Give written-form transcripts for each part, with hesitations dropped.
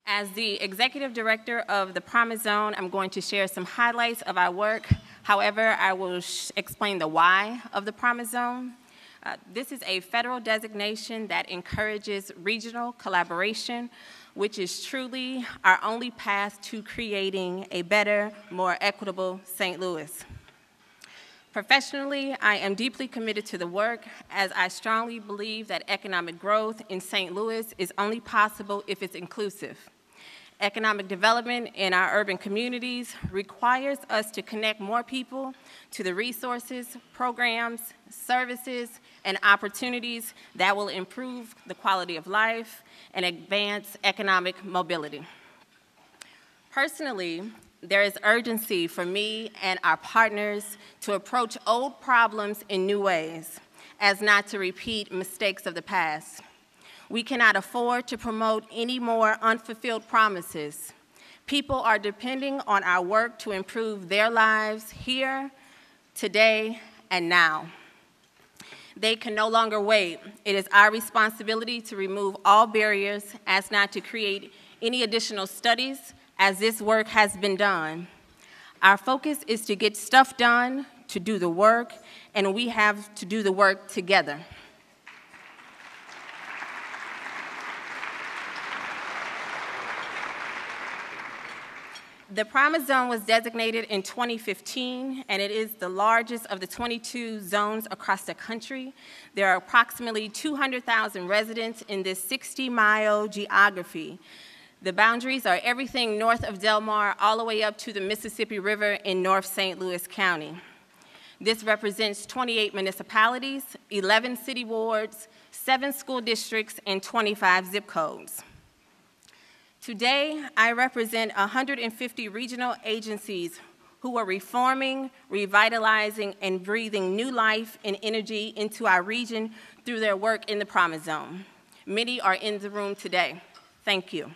As the Executive Director of the Promise Zone, I'm going to share some highlights of our work. However, I will explain the why of the Promise Zone. This is a federal designation that encourages regional collaboration, which is truly our only path to creating a better, more equitable St. Louis. Professionally, I am deeply committed to the work, as I strongly believe that economic growth in St. Louis is only possible if it's inclusive. Economic development in our urban communities requires us to connect more people to the resources, programs, services, and opportunities that will improve the quality of life and advance economic mobility. Personally, there is urgency for me and our partners to approach old problems in new ways, as not to repeat mistakes of the past. We cannot afford to promote any more unfulfilled promises. People are depending on our work to improve their lives here, today, and now. They can no longer wait. It is our responsibility to remove all barriers, as not to create any additional studies, as this work has been done. Our focus is to get stuff done, to do the work, and we have to do the work together. The Promise Zone was designated in 2015, and it is the largest of the 22 zones across the country. There are approximately 200,000 residents in this 60-mile geography. The boundaries are everything north of Del Mar all the way up to the Mississippi River in North St. Louis County. This represents 28 municipalities, 11 city wards, 7 school districts, and 25 zip codes. Today, I represent 150 regional agencies who are reforming, revitalizing, and breathing new life and energy into our region through their work in the Promise Zone. Many are in the room today. Thank you.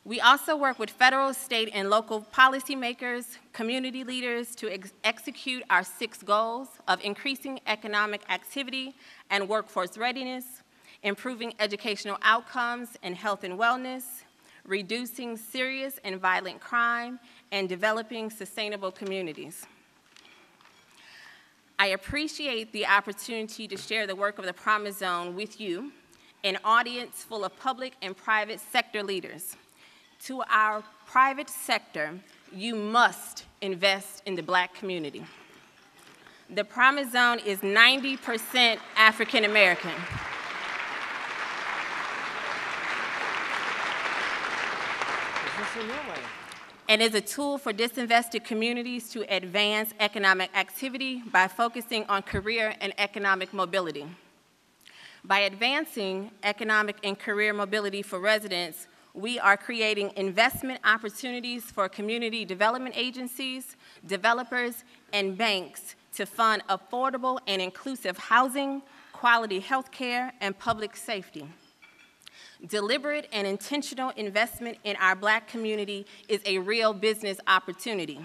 We also work with federal, state, and local policymakers, community leaders to execute our 6 goals of increasing economic activity and workforce readiness, improving educational outcomes and health and wellness, reducing serious and violent crime, and developing sustainable communities. I appreciate the opportunity to share the work of the Promise Zone with you, an audience full of public and private sector leaders. To our private sector, you must invest in the Black community. The Promise Zone is 90% African American. And is a tool for disinvested communities to advance economic activity by focusing on career and economic mobility. By advancing economic and career mobility for residents, we are creating investment opportunities for community development agencies, developers, and banks to fund affordable and inclusive housing, quality health care, and public safety. Deliberate and intentional investment in our Black community is a real business opportunity.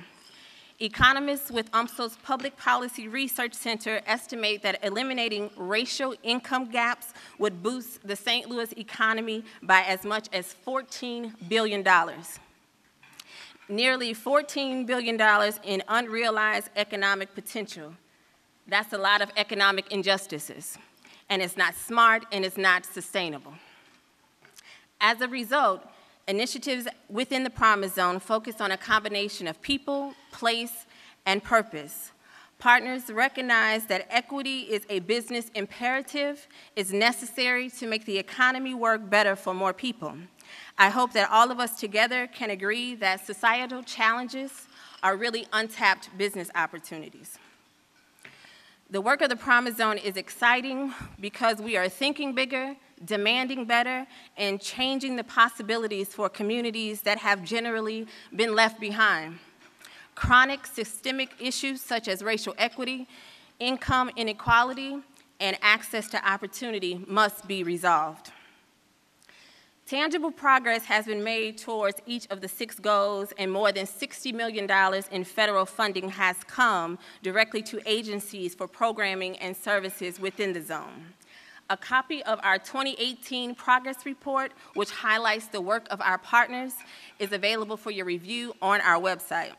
Economists with UMSL's Public Policy Research Center estimate that eliminating racial income gaps would boost the St. Louis economy by as much as $14 billion. Nearly $14 billion in unrealized economic potential. That's a lot of economic injustices, and it's not smart and it's not sustainable. As a result, initiatives within the Promise Zone focus on a combination of people, place, and purpose. Partners recognize that equity is a business imperative, is necessary to make the economy work better for more people. I hope that all of us together can agree that societal challenges are really untapped business opportunities. The work of the Promise Zone is exciting because we are thinking bigger, demanding better, and changing the possibilities for communities that have generally been left behind. Chronic systemic issues such as racial equity, income inequality, and access to opportunity must be resolved. Tangible progress has been made towards each of the 6 goals, and more than $60 million in federal funding has come directly to agencies for programming and services within the zone. A copy of our 2018 progress report, which highlights the work of our partners, is available for your review on our website.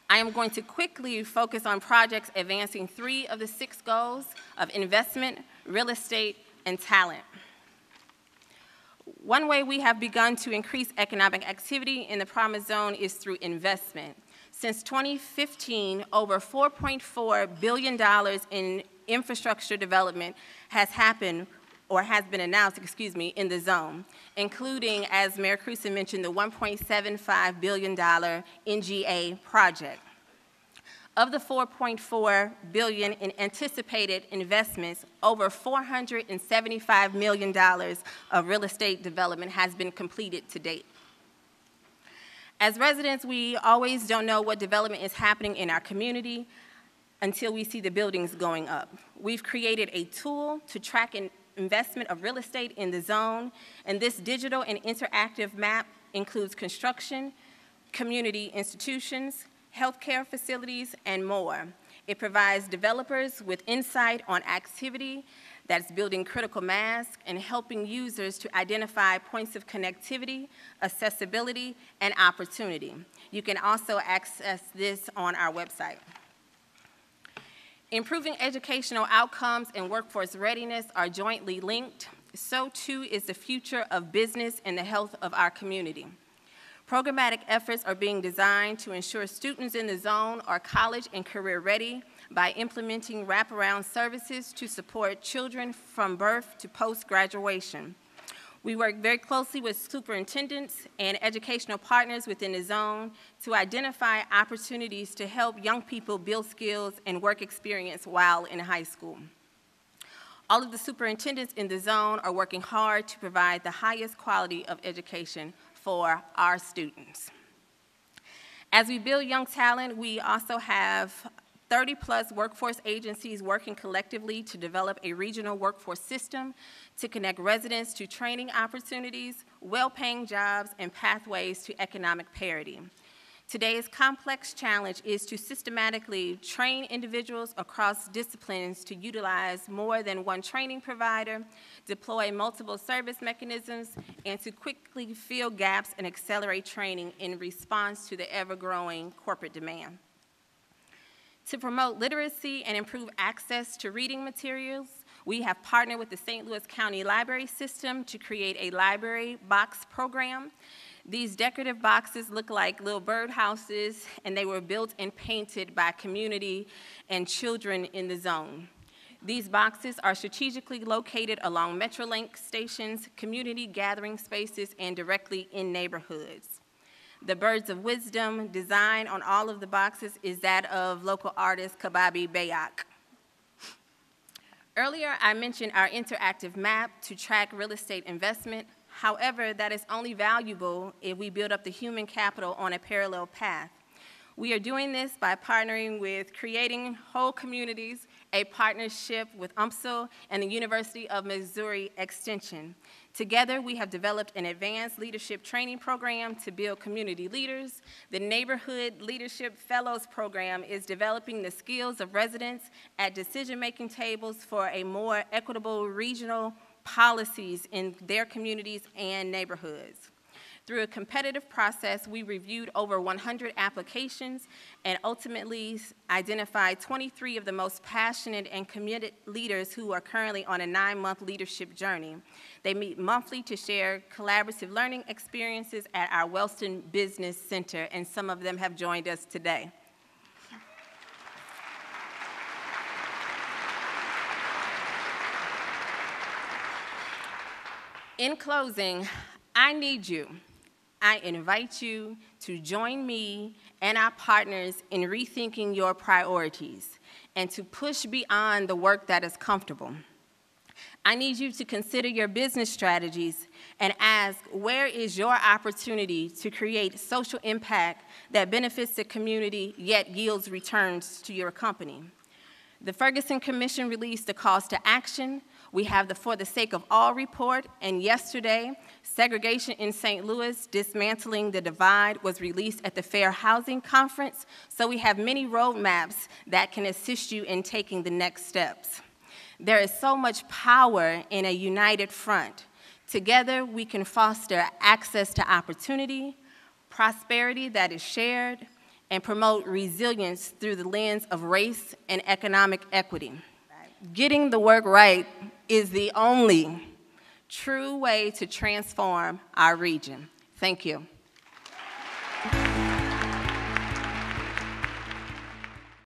I am going to quickly focus on projects advancing 3 of the 6 goals of investment, real estate, and talent. One way we have begun to increase economic activity in the Promise Zone is through investment. Since 2015, over $4.4 billion in infrastructure development has happened, or has been announced, in the zone, including, as Mayor Cruzen mentioned, the $1.75 billion NGA project. Of the $4.4 billion in anticipated investments, over $475 million of real estate development has been completed to date. As residents, we always don't know what development is happening in our community until we see the buildings going up. We've created a tool to track investment of real estate in the zone, and this digital and interactive map includes construction, community institutions, healthcare facilities, and more. It provides developers with insight on activity that's building critical mass and helping users to identify points of connectivity, accessibility, and opportunity. You can also access this on our website. Improving educational outcomes and workforce readiness are jointly linked. So too is the future of business and the health of our community. Programmatic efforts are being designed to ensure students in the zone are college and career ready by implementing wraparound services to support children from birth to post-graduation. We work very closely with superintendents and educational partners within the zone to identify opportunities to help young people build skills and work experience while in high school. All of the superintendents in the zone are working hard to provide the highest quality of education for our students. As we build young talent, we also have 30+ workforce agencies working collectively to develop a regional workforce system to connect residents to training opportunities, well-paying jobs, and pathways to economic parity. Today's complex challenge is to systematically train individuals across disciplines to utilize more than one training provider, deploy multiple service mechanisms, and to quickly fill gaps and accelerate training in response to the ever-growing corporate demand. To promote literacy and improve access to reading materials, we have partnered with the St. Louis County Library System to create a library box program. These decorative boxes look like little birdhouses, and they were built and painted by community and children in the zone. These boxes are strategically located along Metrolink stations, community gathering spaces, and directly in neighborhoods. The Birds of Wisdom design on all of the boxes is that of local artist Kababi Bayak. Earlier, I mentioned our interactive map to track real estate investment. However, that is only valuable if we build up the human capital on a parallel path. We are doing this by partnering with Creating Whole Communities, a partnership with UMSL and the University of Missouri Extension. Together, we have developed an advanced leadership training program to build community leaders. The Neighborhood Leadership Fellows Program is developing the skills of residents at decision-making tables for a more equitable regional policies in their communities and neighborhoods. Through a competitive process, we reviewed over 100 applications and ultimately identified 23 of the most passionate and committed leaders who are currently on a 9-month leadership journey. They meet monthly to share collaborative learning experiences at our Wellston Business Center, and some of them have joined us today. In closing, I need you. I invite you to join me and our partners in rethinking your priorities and to push beyond the work that is comfortable. I need you to consider your business strategies and ask, where is your opportunity to create social impact that benefits the community yet yields returns to your company? The Ferguson Commission released a calls to action. We have the For the Sake of All report, and yesterday, Segregation in St. Louis, Dismantling the Divide was released at the Fair Housing Conference, so we have many roadmaps that can assist you in taking the next steps. There is so much power in a united front. Together, we can foster access to opportunity, prosperity that is shared, and promote resilience through the lens of race and economic equity. Getting the work right is the only true way to transform our region. Thank you.